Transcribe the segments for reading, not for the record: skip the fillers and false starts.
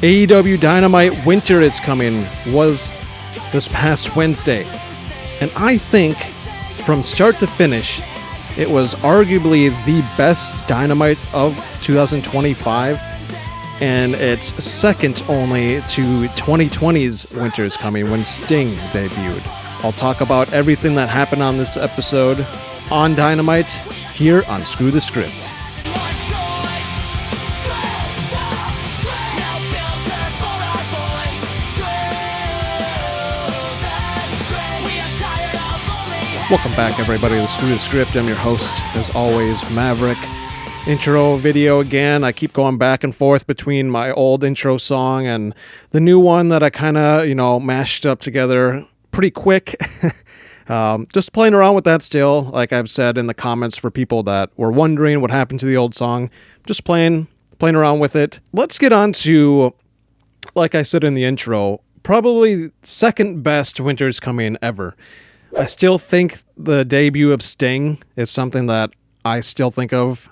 AEW Dynamite Winter is Coming was this past Wednesday. And I think from start to finish, it was arguably the best Dynamite of 2025. And it's second only to 2020's Winter is Coming when Sting debuted. I'll talk about everything that happened on this episode on Dynamite here on Screw the Script. Welcome back, everybody, to Screw the Script. I'm your host, as always, Maverick. Intro video again. I keep going back and forth between my old intro song and the new one that I kind of, mashed up together pretty quick. Just playing around with that still, like I've said in the comments for people that were wondering what happened to the old song. Just playing around with it. Let's get on to, like I said in the intro, probably second best Winter is Coming ever. I still think the debut of Sting is something that I still think of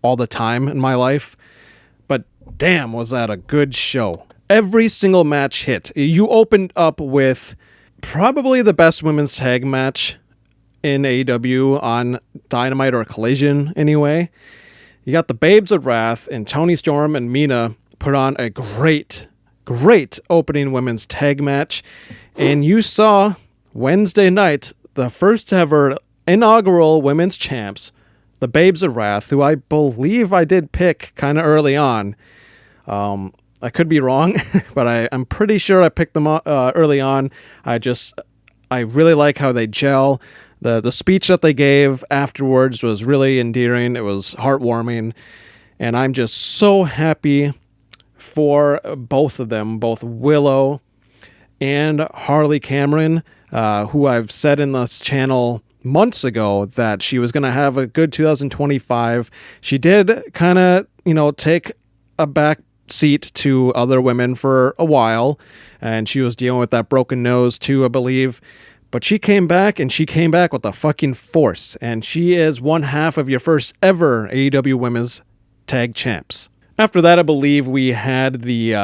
all the time in my life. But damn, was that a good show. Every single match hit. You opened up with probably the best women's tag match in AEW on Dynamite or Collision anyway. You got the Babes of Wrath and Toni Storm and Mina put on a great opening women's tag match. And you saw Wednesday night, the first ever inaugural women's champs, the Babes of Wrath, who I believe I did pick kind of early on. I could be wrong, but I'm pretty sure I picked them early on. I really like how they gel. The speech that they gave afterwards was really endearing. It was heartwarming. And I'm just so happy for both of them, both Willow and Harley Cameron, who I've said in this channel months ago that she was going to have a good 2025. She did kind of, take a back seat to other women for a while, and she was dealing with that broken nose too, I believe. But she came back, and she came back with a fucking force, and she is one half of your first ever AEW Women's Tag Champs. After that, I believe we had the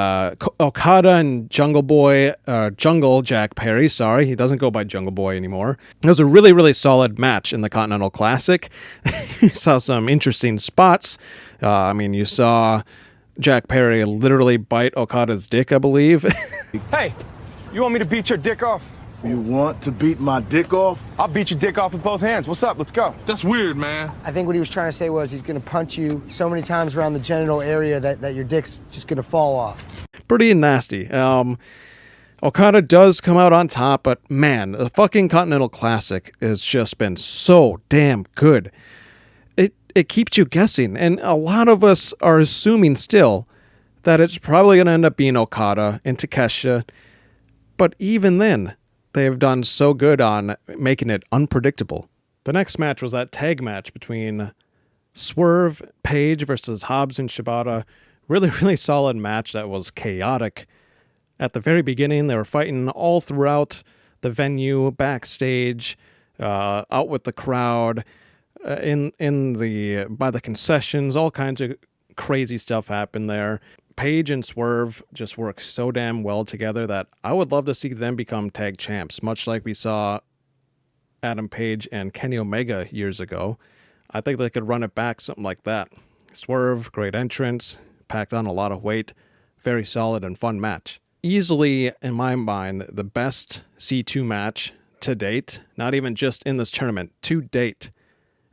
Okada and Jungle Jack Perry. Sorry, he doesn't go by Jungle Boy anymore. It was a really, really solid match in the Continental Classic. You saw some interesting spots. You saw Jack Perry literally bite Okada's dick, I believe. Hey, you want me to beat your dick off? You want to beat my dick off? I'll beat your dick off with both hands. What's up? Let's go. That's weird, man. I think what he was trying to say was he's going to punch you so many times around the genital area that your dick's just going to fall off. Pretty nasty. Okada does come out on top, but man, the fucking Continental Classic has just been so damn good. It keeps you guessing, and a lot of us are assuming still that it's probably going to end up being Okada and Takeshita, but even then, they have done so good on making it unpredictable. The next match was that tag match between Swerve, Page versus Hobbs and Shibata. Really, really solid match that was chaotic. At the very beginning, they were fighting all throughout the venue, backstage, out with the crowd, by the concessions. All kinds of crazy stuff happened there. Page and Swerve just work so damn well together that I would love to see them become tag champs, much like we saw Adam Page and Kenny Omega years ago. I think they could run it back, something like that. Swerve, great entrance, packed on a lot of weight, very solid and fun match. Easily, in my mind, the best C2 match to date, not even just in this tournament, to date.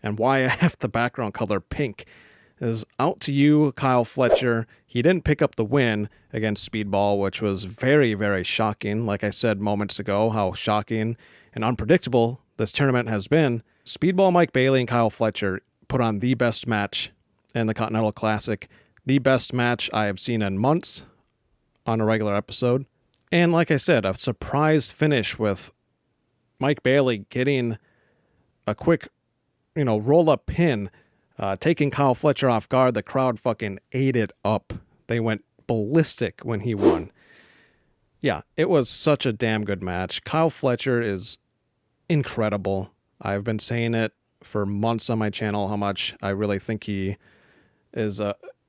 And why I have the background color pink is out to you, Kyle Fletcher. He didn't pick up the win against Speedball, which was very, very shocking. Like I said moments ago, how shocking and unpredictable this tournament has been. Speedball, Mike Bailey, and Kyle Fletcher put on the best match in the Continental Classic. The best match I have seen in months on a regular episode. And like I said, a surprise finish with Mike Bailey getting a quick, roll-up pin, taking Kyle Fletcher off guard. The crowd fucking ate it up. They went ballistic when he won. Yeah, it was such a damn good match. Kyle Fletcher is incredible. I've been saying it for months on my channel, how much I really think he is,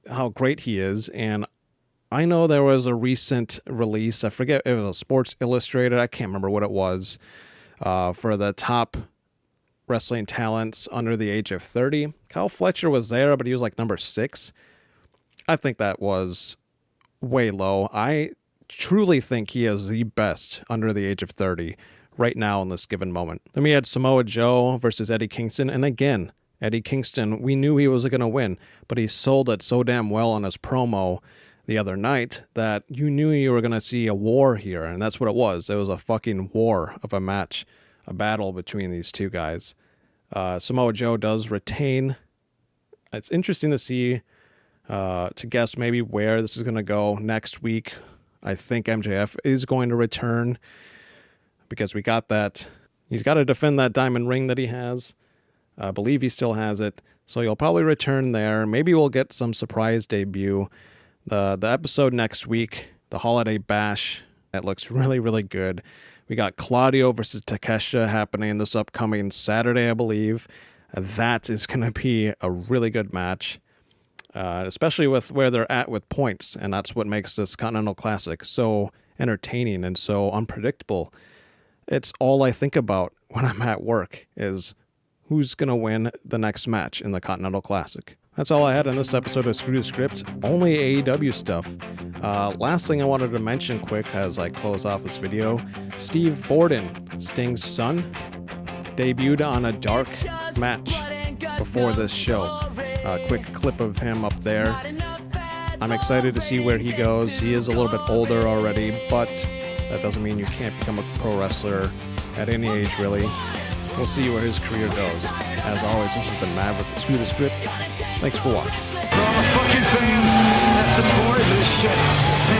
how great he is. And I know there was a recent release, I forget if it was Sports Illustrated, I can't remember what it was, for the top wrestling talents under the age of 30. Kyle Fletcher was there, but he was like number 6. I think that was way low. I truly think he is the best under the age of 30 right now in this given moment. Then we had Samoa Joe versus Eddie Kingston, and again, Eddie Kingston, we knew he was going to win, but he sold it so damn well on his promo the other night that you knew you were going to see a war here, and that's what it was. It was a fucking war of a match, a battle between these two guys. Samoa Joe does retain. It's interesting to see, to guess maybe where this is going to go next week. I think MJF is going to return because we got that. He's got to defend that diamond ring that he has. I believe he still has it. So he'll probably return there. Maybe we'll get some surprise debut. The episode next week, the Holiday Bash, that looks really, really good. We got Claudio versus Takeshita happening this upcoming Saturday, I believe. That is going to be a really good match, especially with where they're at with points. And that's what makes this Continental Classic so entertaining and so unpredictable. It's all I think about when I'm at work is who's going to win the next match in the Continental Classic. That's all I had on this episode of Screw the Script. Only AEW stuff. Last thing I wanted to mention quick as I close off this video, Steve Borden, Sting's son, debuted on a dark match before this show. A quick clip of him up there. I'm excited to see where he goes. He is a little bit older already, but that doesn't mean you can't become a pro wrestler at any age, really. We'll see where his career goes. As always, this has been Maverick with Screw the Script. Thanks for watching. For all the fucking fans that support this shit.